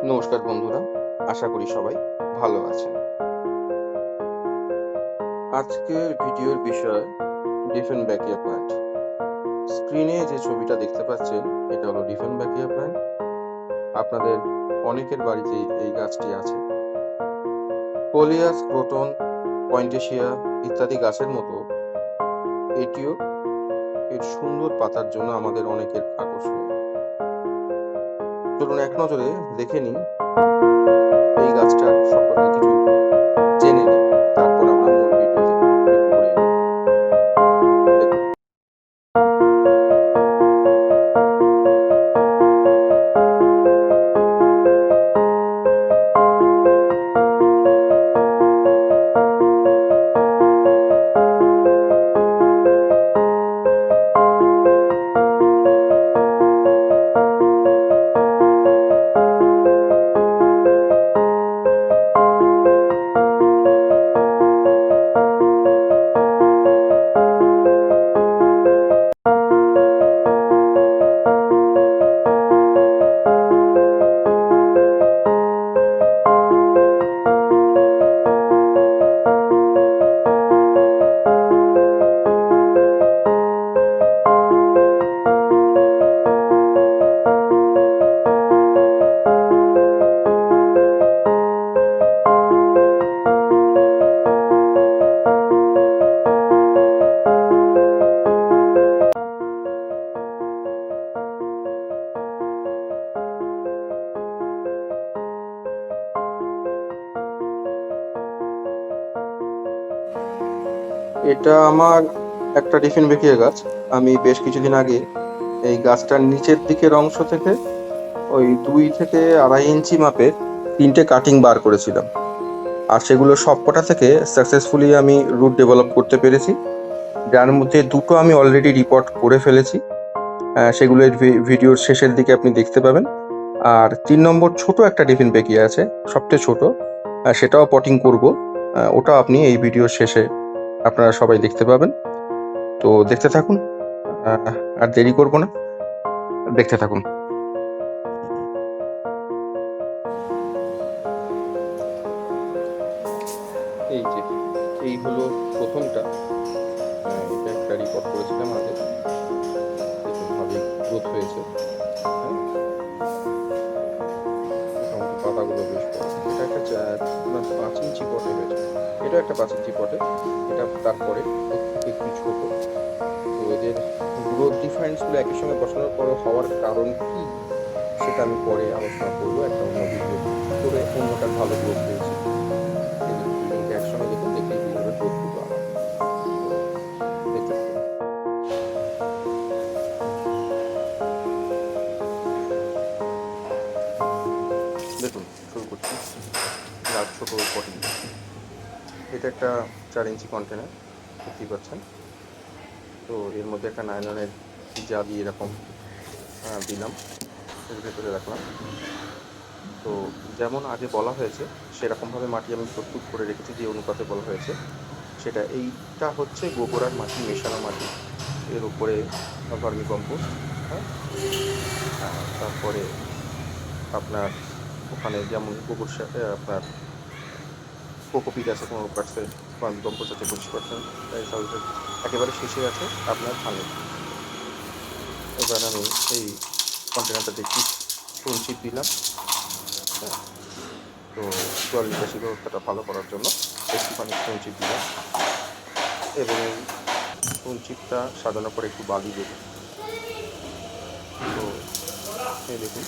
নমস্কার বন্ধুরা, আশা করি সবাই ভালো আছেন। আজকের ভিডিওর বিষয় ডিফেনব্যাকিয়া প্ল্যান্ট। স্ক্রিনে যে ছবিটা দেখতে পাচ্ছেন এটা হলো ডিফেনব্যাকিয়া প্ল্যান্ট। আপনাদের অনেকের বাড়িতেই এই গাছটি আছে। কোলিয়াস, ক্রোটন, পয়েন্টেসিয়া ইত্যাদি গাছের মতো এটিও এর সুন্দর পাতার জন্য আমাদের অনেকের আকর্ষণীয়। চলুন এক নজরে দেখে নিই এই গাছটার সম্পর্কে কিছু জেনে নিই, তারপর আমরা মূল ভিডিওতে একটু ঘুরে এগোবো। দেখুন, এটা আমার একটা ডিফেনবেকিয়া গাছ। আমি বেশ কিছুদিন আগে এই গাছটার নিচের দিকের অংশ থেকে ওই 2 থেকে 2.5 ইঞ্চি মাপের 3টে কাটিং বার করেছিলাম। আর সেগুলো সবকটা থেকে সাকসেসফুলি আমি রুট ডেভেলপ করতে পেরেছি, যার মধ্যে 2টো আমি অলরেডি রিপোর্ট করে ফেলেছি। সেগুলো ভিডিওর শেষের দিকে আপনি দেখতে পাবেন। আর 3 নম্বর ছোট একটা ডিফেনবেকিয়া আছে, সবচেয়ে ছোট, সেটাও পটিং করব। ওটাও আপনি এই ভিডিওর শেষে আপনারা সবাই দেখতে পাবেন। তো দেখতে থাকুন, আর দেরি করব না, দেখতে থাকুন। এই যে এই হলো প্রথমটা। এটা একটা রিপোর্ট করেছিলাম আগে। দেখুন ভাবে গ্রোথ হয়েছে। হ্যাঁ, মোটামুটি পাতাগুলো বেশ বড়। এটা একটা 5 ইঞ্চি পটে হয়েছে। এটা একটা 5 ইঞ্চি পটে। এটা তারপরে এর থেকে একটু ছোট। তো এদের গ্রোথ ডিফারেন্সগুলো একই সঙ্গে বসানোর পর হওয়ার কারণ কি সেটা আমি পরে আলোচনা করবো একটা অন্য ভিডিও করে। অন্যটার ভালো গ্রোথ হয়েছে। এই দেখুন দুজনকে একসঙ্গে দেখুন, দেখলেই বুঝতে হবে গ্রোথ দুটো আলাদা। তো দেখতে থাকুন। দেখুন শুরু করছি গাছ ছোট পটিং। এটা একটা 4 ইঞ্চি কন্টেনার, দেখতেই পাচ্ছেন। তো এর মধ্যে একটা নাইলনের জালি এরকম দিলাম, এর ভেতরে রাখলাম। তো যেমন আগে বলা হয়েছে সেরকমভাবে মাটি আমি প্রস্তুত করে রেখেছি, যে অনুপাতে বলা হয়েছে সেটা। এইটা হচ্ছে গোবর আর মাটি মেশানো মাটি, এর উপরে ভার্মি কম্পোস্ট। হ্যাঁ, তারপরে আপনার ওখানে যেমন গোবর আপনার কোকোপিট আছে 15%, ভার্মি কম্পোস্ট আছে 25%, সালফেট একেবারে শেষে আছে আপনার ধানের। এবার আমি এই কন্টেনারটাতে একটু স্টোন চিপ দিলাম। হ্যাঁ, তো জল নিকাশি ব্যবস্থাটা ভালো করার জন্য একটুখানি স্টোন চিপ দিলাম, এবং এই স্টোন চিপটা সাজানোর পরে একটু বালি দেবো। তো এই দেখুন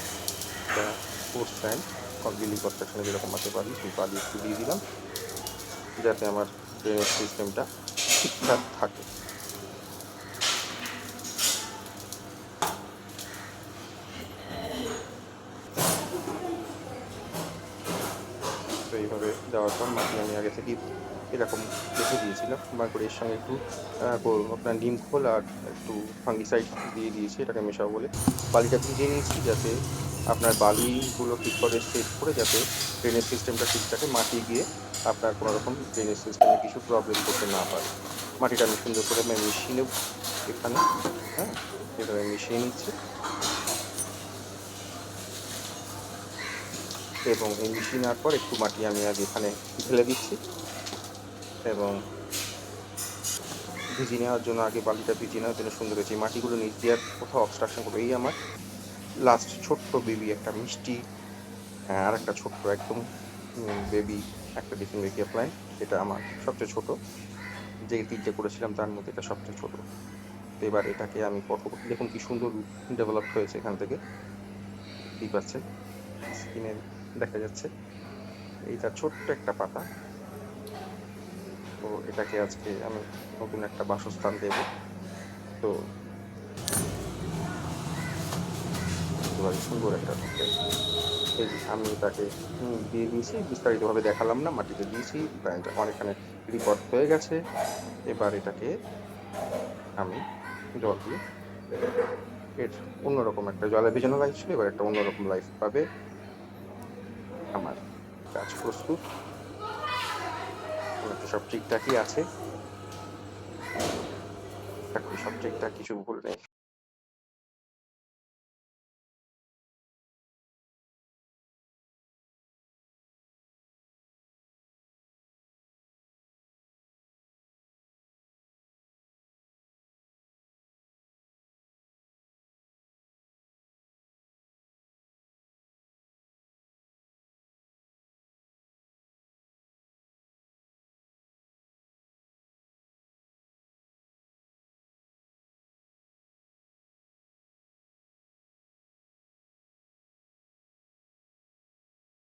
এটা স্পোর্টস স্যান্ড, বিল্ডিং কনস্ট্রাকশনে যেরকম আছে বালি, সেই বালি একটু দিয়ে দিলাম, যাতে আমার ড্রেনেজ সিস্টেমটা ঠিকঠাক থাকে। তো এইভাবে দেওয়ার পর মাটি আমি আগে থেকেই এরকম রেখে দিয়েছিলাম, করে এর সঙ্গে একটু আপনার নিম খোল আর একটু ফাঙ্গিসাইড দিয়ে দিয়েছি এটাকে মেশাবো বলে। বালিটা ভিজিয়ে নিয়েছি যাতে আপনার বালিগুলো ঠিক করে সেট করে, যাতে ড্রেনেজ সিস্টেমটা ঠিক থাকে, মাটি গিয়ে আপনার কোনো রকম ড্রেনেজ সিস্টেমে কিছু প্রবলেম করতে না পারে। মাটিটা আমি সুন্দর করে আমি মিশিয়ে নেব এখানে। হ্যাঁ, এভাবে মিশিয়ে নিচ্ছি। এবং এই মিশিয়ে নেওয়ার পর একটু মাটি আমি আগে এখানে ঢেলে দিচ্ছি এবং ভিজিয়ে নেওয়ার জন্য আগে বালিটা ভিজিয়ে নেওয়ার জন্য সুন্দর হয়েছে। এই মাটিগুলো নিচ দিয়ে আর কোথাও অবস্ট্রাকশন করবে। এই আমার লাস্ট ছোট্ট বেবি একটা মিষ্টি, আর একটা ছোট্ট একদম বেবি একটা ডিফেন্ট রেকিয়া প্ল্যান্ট। এটা আমার সবচেয়ে ছোট, যে 3টে করেছিলাম তার মধ্যে এটা সবচেয়ে ছোট। তো এবার এটাকে আমি পরবর্তী দেখুন কি সুন্দর ডেভেলপড হয়েছে এখান থেকে, দেখতেই পাচ্ছেন স্কিনে দেখা যাচ্ছে। এইটা ছোট্ট একটা পাতা। তো এটাকে আজকে আমি নতুন একটা বাসস্থান দেব। তো একেবারে সুন্দর একটা এই যে আমি তাকে দিয়ে দিয়েছি, বিস্তারিতভাবে দেখালাম না, মাটিতে দিয়েছি, প্ল্যান্ট আমার এখানে রিপোর্ট হয়ে গেছে। এবার এটাকে আমি জল দিয়ে এর অন্যরকম একটা, জলে ভেজানো লাইফ ছিল, এবার একটা অন্যরকম লাইফ পাবে। আমার কাজ প্রস্তুত, সব ঠিকঠাকই আছে, সব ঠিকঠাক, কিছু ভুল নেই।